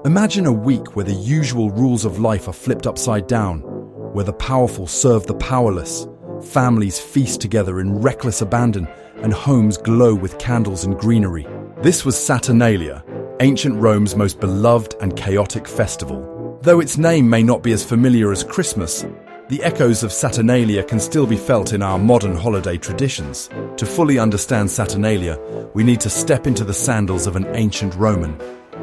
Imagine a week where the usual rules of life are flipped upside down, where the powerful serve the powerless, families feast together in reckless abandon, and homes glow with candles and greenery. This was Saturnalia, ancient Rome's most beloved and chaotic festival. Though its name may not be as familiar as Christmas, the echoes of Saturnalia can still be felt in our modern holiday traditions. To fully understand Saturnalia, we need to step into the sandals of an ancient Roman,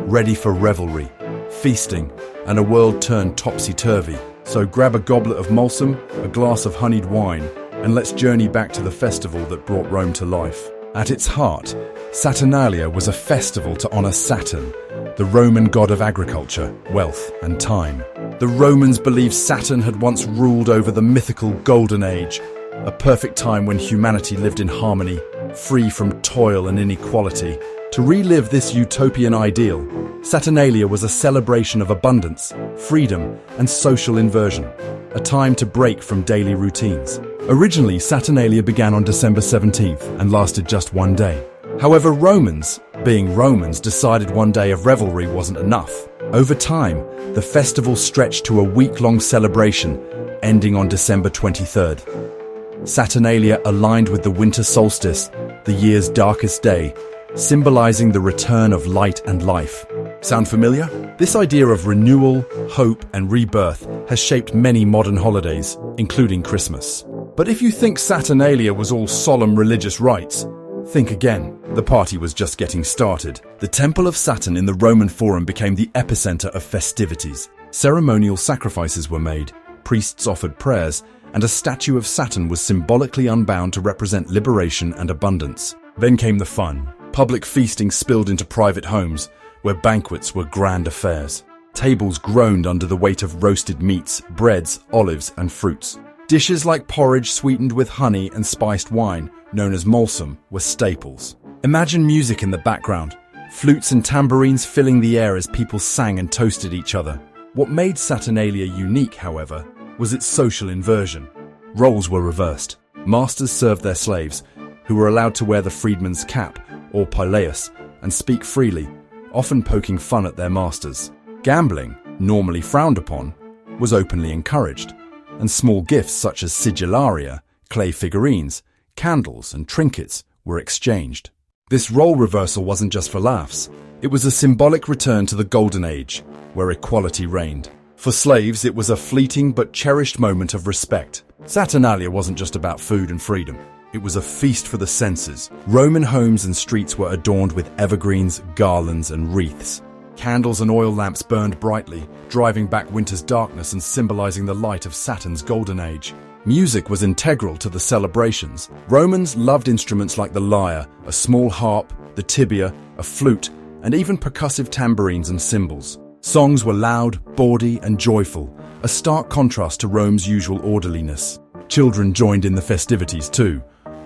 ready for revelry, feasting, and a world turned topsy-turvy. So grab a goblet of mulsum, a glass of honeyed wine, and let's journey back to the festival that brought Rome to life. At its heart, Saturnalia was a festival to honor Saturn, the Roman god of agriculture, wealth, and time. The Romans believed Saturn had once ruled over the mythical Golden Age, a perfect time when humanity lived in harmony, free from toil and inequality. To relive this utopian ideal, Saturnalia was a celebration of abundance, freedom, and social inversion, a time to break from daily routines. Originally, Saturnalia began on December 17th and lasted just one day. However, Romans, being Romans, decided one day of revelry wasn't enough. Over time, the festival stretched to a week-long celebration, ending on December 23rd. Saturnalia aligned with the winter solstice, the year's darkest day, symbolizing the return of light and life. Sound familiar? This idea of renewal, hope, and rebirth has shaped many modern holidays, including Christmas. But if you think Saturnalia was all solemn religious rites, think again. The party was just getting started. The Temple of Saturn in the Roman Forum became the epicenter of festivities. Ceremonial sacrifices were made, priests offered prayers, and a statue of Saturn was symbolically unbound to represent liberation and abundance. Then came the fun. Public feasting spilled into private homes, where banquets were grand affairs. Tables groaned under the weight of roasted meats, breads, olives, and fruits. Dishes like porridge sweetened with honey and spiced wine, known as mulsum, were staples. Imagine music in the background, flutes and tambourines filling the air as people sang and toasted each other. What made Saturnalia unique, however, was its social inversion. Roles were reversed. Masters served their slaves, who were allowed to wear the freedman's cap, or pileus, and speak freely, often poking fun at their masters. Gambling, normally frowned upon, was openly encouraged, and small gifts such as sigillaria, clay figurines, candles, and trinkets were exchanged. This role reversal wasn't just for laughs. It was a symbolic return to the Golden Age, where equality reigned. For slaves, it was a fleeting but cherished moment of respect. Saturnalia wasn't just about food and freedom. It was a feast for the senses. Roman homes and streets were adorned with evergreens, garlands, and wreaths. Candles and oil lamps burned brightly, driving back winter's darkness and symbolizing the light of Saturn's golden age. Music was integral to the celebrations. Romans loved instruments like the lyre, a small harp, the tibia, a flute, and even percussive tambourines and cymbals. Songs were loud, bawdy, and joyful, a stark contrast to Rome's usual orderliness. Children joined in the festivities too,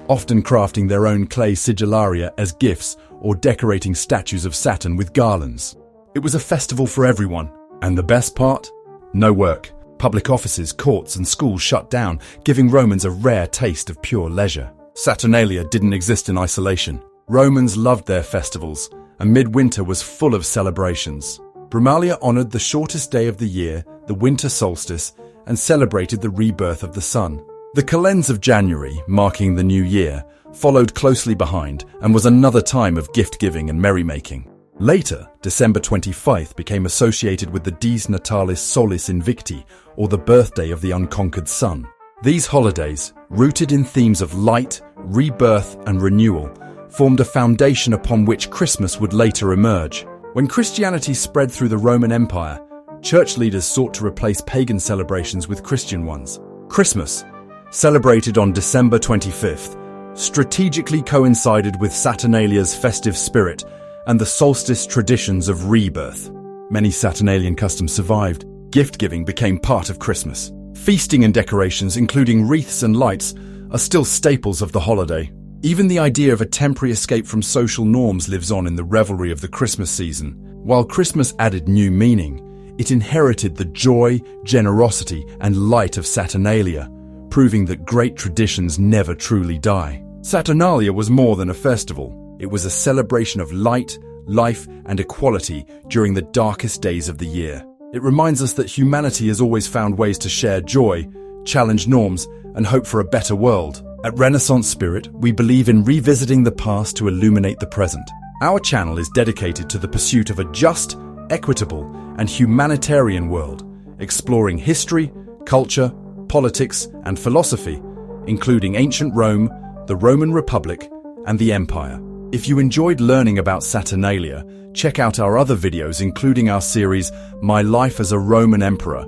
often crafting their own clay sigillaria as gifts or decorating statues of Saturn with garlands. It was a festival for everyone. And the best part? No work. Public offices, courts, and schools shut down, giving Romans a rare taste of pure leisure. Saturnalia didn't exist in isolation. Romans loved their festivals, and midwinter was full of celebrations. Brumalia honored the shortest day of the year, the winter solstice, and celebrated the rebirth of the sun. The calends of January, marking the new year, followed closely behind and was another time of gift-giving and merrymaking. Later, December 25th became associated with the Dies Natalis Solis Invicti, or the birthday of the unconquered sun. These holidays, rooted in themes of light, rebirth, and renewal, formed a foundation upon which Christmas would later emerge. When Christianity spread through the Roman Empire, church leaders sought to replace pagan celebrations with Christian ones. Christmas, celebrated on December 25th, strategically coincided with Saturnalia's festive spirit and the solstice traditions of rebirth. Many Saturnalian customs survived. Gift-giving became part of Christmas. Feasting and decorations, including wreaths and lights, are still staples of the holiday. Even the idea of a temporary escape from social norms lives on in the revelry of the Christmas season. While Christmas added new meaning, it inherited the joy, generosity, and light of Saturnalia, proving that great traditions never truly die. Saturnalia was more than a festival. It was a celebration of light, life, and equality during the darkest days of the year. It reminds us that humanity has always found ways to share joy, challenge norms, and hope for a better world. At Renaissance Spirit, we believe in revisiting the past to illuminate the present. Our channel is dedicated to the pursuit of a just, equitable, and humanitarian world, exploring history, culture, politics, and philosophy, including ancient Rome, the Roman Republic, and the Empire. If you enjoyed learning about Saturnalia, check out our other videos, including our series My Life as a Roman Emperor,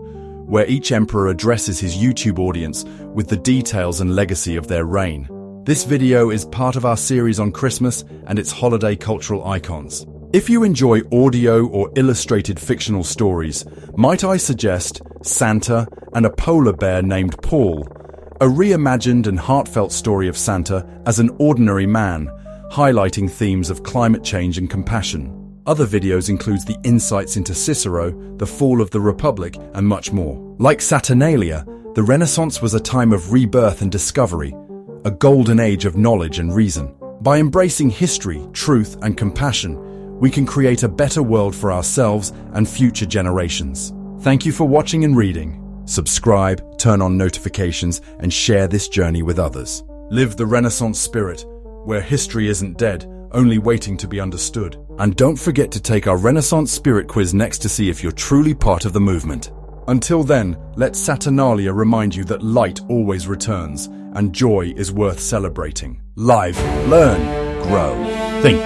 where each emperor addresses his YouTube audience with the details and legacy of their reign. This video is part of our series on Christmas and its holiday cultural icons. If you enjoy audio or illustrated fictional stories, might I suggest Santa and a polar bear named Paul, a reimagined and heartfelt story of Santa as an ordinary man, highlighting themes of climate change and compassion. Other videos include the insights into Cicero, the fall of the Republic, and much more. Like Saturnalia, the Renaissance was a time of rebirth and discovery, a golden age of knowledge and reason. By embracing history, truth, and compassion, we can create a better world for ourselves and future generations. Thank you for watching and reading. Subscribe, turn on notifications, and share this journey with others. Live the Renaissance spirit, where history isn't dead, only waiting to be understood. And don't forget to take our Renaissance Spirit quiz next to see if you're truly part of the movement. Until then, let Saturnalia remind you that light always returns, and joy is worth celebrating. Live, learn, grow, think.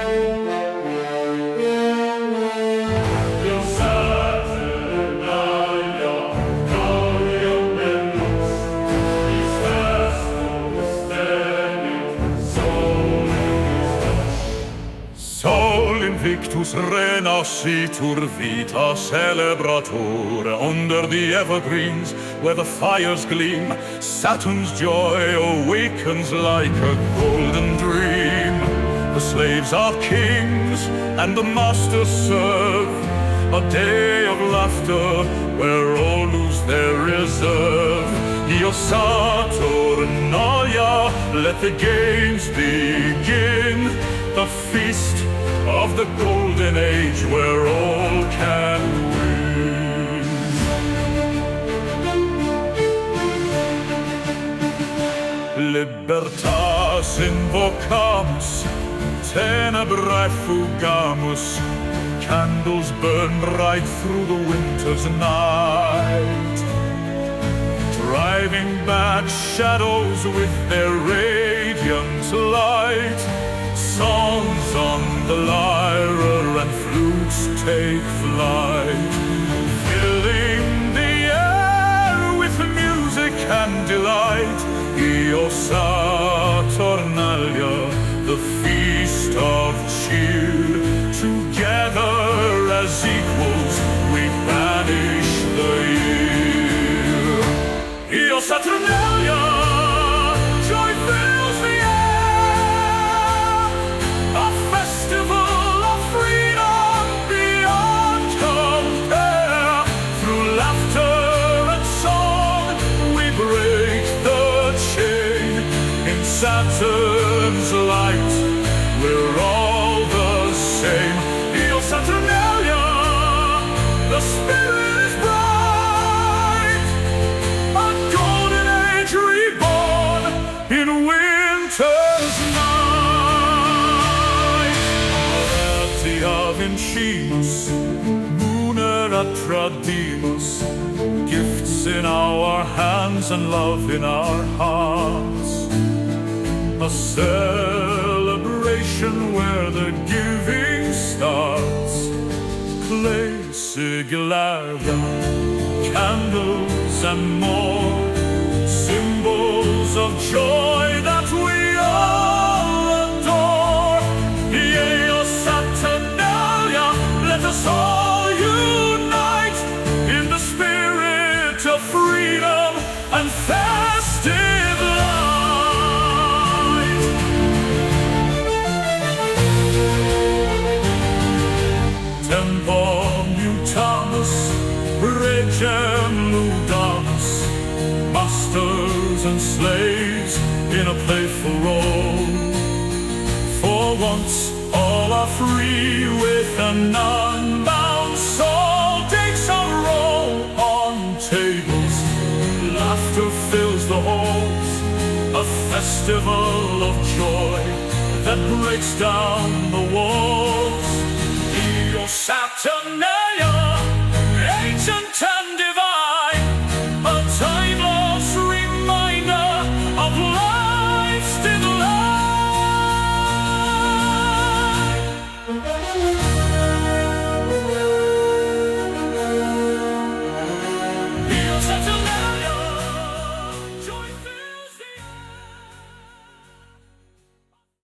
Invictus renascitur vita celebratur. Under the evergreens where the fires gleam, Saturn's joy awakens like a golden dream. The slaves are kings and the masters serve, a day of laughter where all lose their reserve. Io Saturnalia, let the games begin, the feast of the golden age where all can win. Libertas invocamus, tenebrae fugamus. Candles burn bright through the winter's night, driving back shadows with their radiant light. Songs on the lyre and flutes take flight, filling the air with music and delight. Io Saturnalia, the feast of cheer. Together as equals we banish the year. Io Saturnalia, joy fills the air, a festival of freedom beyond compare. Through laughter and song we break the chain. In Saturn's light we're all the same. Io Saturnalia, the spirit is bright, a golden age reborn in winter's night. Vincimus, munera tradimus, gifts in our hands and love in our hearts. A celebration where the giving starts. Clay, sigillarga, candles and more, symbols of joy that we all adore. Io Saturnalia, let us all unite in the spirit of freedom and festive light. Tempo mutamus, regem ludamus, masters and slaves in a playful role. For once All are free with an unbound soul. Takes a roll on tables. Laughter fills the halls. A festival of joy that breaks down the walls. Saturnalia, ancient